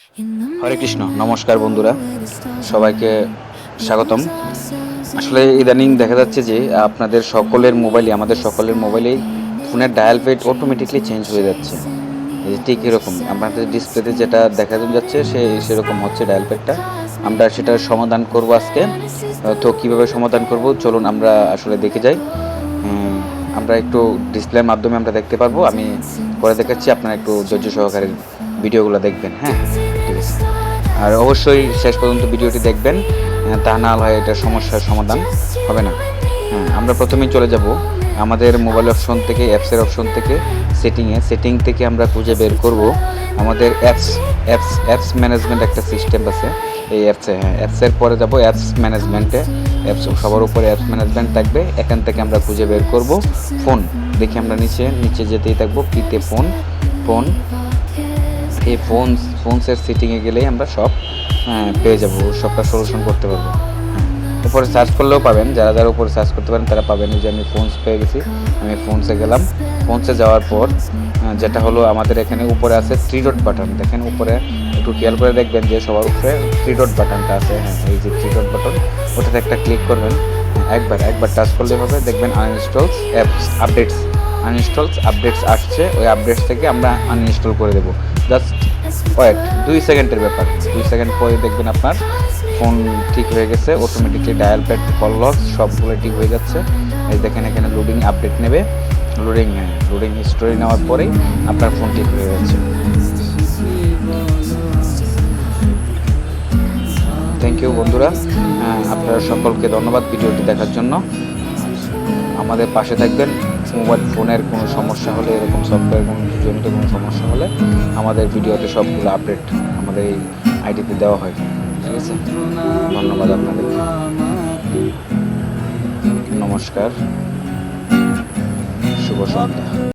হরে কৃষ্ণ, নমস্কার বন্ধুরা, সবাইকে স্বাগতম। আসলে ইদানিং দেখা যাচ্ছে যে আপনাদের সকলের মোবাইলে, আমাদের সকলের মোবাইলেই ফোনের ডায়াল পেড অটোমেটিকলি চেঞ্জ হয়ে যাচ্ছে। এই যে ঠিক এরকম আপনাদের ডিসপ্লেতে যেটা দেখা যাচ্ছে সেরকম হচ্ছে ডায়াল পেডটা। আমরা সেটার সমাধান করব আজকে। তো কীভাবে সমাধান করব চলুন আমরা আসলে দেখে যাই। আমরা একটু ডিসপ্লের মাধ্যমে আমরা দেখতে পারবো। আমি করে দেখাচ্ছি, আপনারা একটু ধৈর্য সহকারে ভিডিওগুলো দেখবেন। হ্যাঁ, ঠিক আছে। আর অবশ্যই শেষ পর্যন্ত ভিডিওটি দেখবেন, তা না হয় এটা সমস্যার সমাধান হবে না। হ্যাঁ, আমরা প্রথমেই চলে যাব আমাদের মোবাইল অপশন থেকে, অ্যাপসের অপশন থেকে সেটিং থেকে আমরা খুঁজে বের করব আমাদের অ্যাপস ম্যানেজমেন্ট একটা সিস্টেম আছে এই অ্যাপসের পরে যাব অ্যাপস ম্যানেজমেন্টে। অ্যাপস সবার উপরে অ্যাপস ম্যানেজমেন্ট থাকবে, এখান থেকে আমরা খুঁজে বের করব ফোন। দেখি আমরা নিচে যেতেই থাকবো, পিতে ফোন এই ফোনসের সেটিংয়ে গেলেই আমরা সব পেয়ে যাব, সবটা সলিউশন করতে পারবো। উপরে সার্চ করলেও পাবেন, যারা উপরে সার্চ করতে পারেন তারা পাবেন। যে আমি ফোনস পেয়ে গেছি, আমি ফোনসে গেলাম। ফোনসে যাওয়ার পর যেটা হলো আমাদের এখানে উপরে আছে 3 ডট বাটন। দেখেন উপরে একটু খেয়াল করে দেখবেন যে সবার উপরে 3 ডট বাটনটা আছে। হ্যাঁ, এই যে 3 ডট বাটন, ওটাতে একটা ক্লিক করবেন। একবার টাচ করলে হবে, দেখবেন আপডেটস আসছে। ওই আপডেটস থেকে আমরা আনইনস্টল করে দেবো। জাস্ট ওয়েট, 2 সেকেন্ডের ব্যাপার। 2 সেকেন্ড পরে দেখবেন আপনার ফোন ঠিক হয়ে গেছে। Automatically dial pad, call log সবগুলো ঠিক হয়ে যাচ্ছে। এই দেখেন এখানে লোডিং আপডেট নেবে, লোডিং হিস্টোরি নেওয়ার পরেই আপনার ফোন ঠিক হয়ে যাচ্ছে। থ্যাংক ইউ বন্ধুরা, আপনারা সকলকে ধন্যবাদ ভিডিওটি দেখার জন্য। আমাদের পাশে থাকবেন। মোবাইল ফোনের কোনো সমস্যা হলে, এরকম সফটওয়্যার জনিত কোনো সমস্যা হলে আমাদের ভিডিওতে সবগুলো আপডেট আমাদের এই আইডিতে দেওয়া হয়। ঠিক আছে, ধন্যবাদ আপনাদের। নমস্কার, শুভ সন্ধ্যা।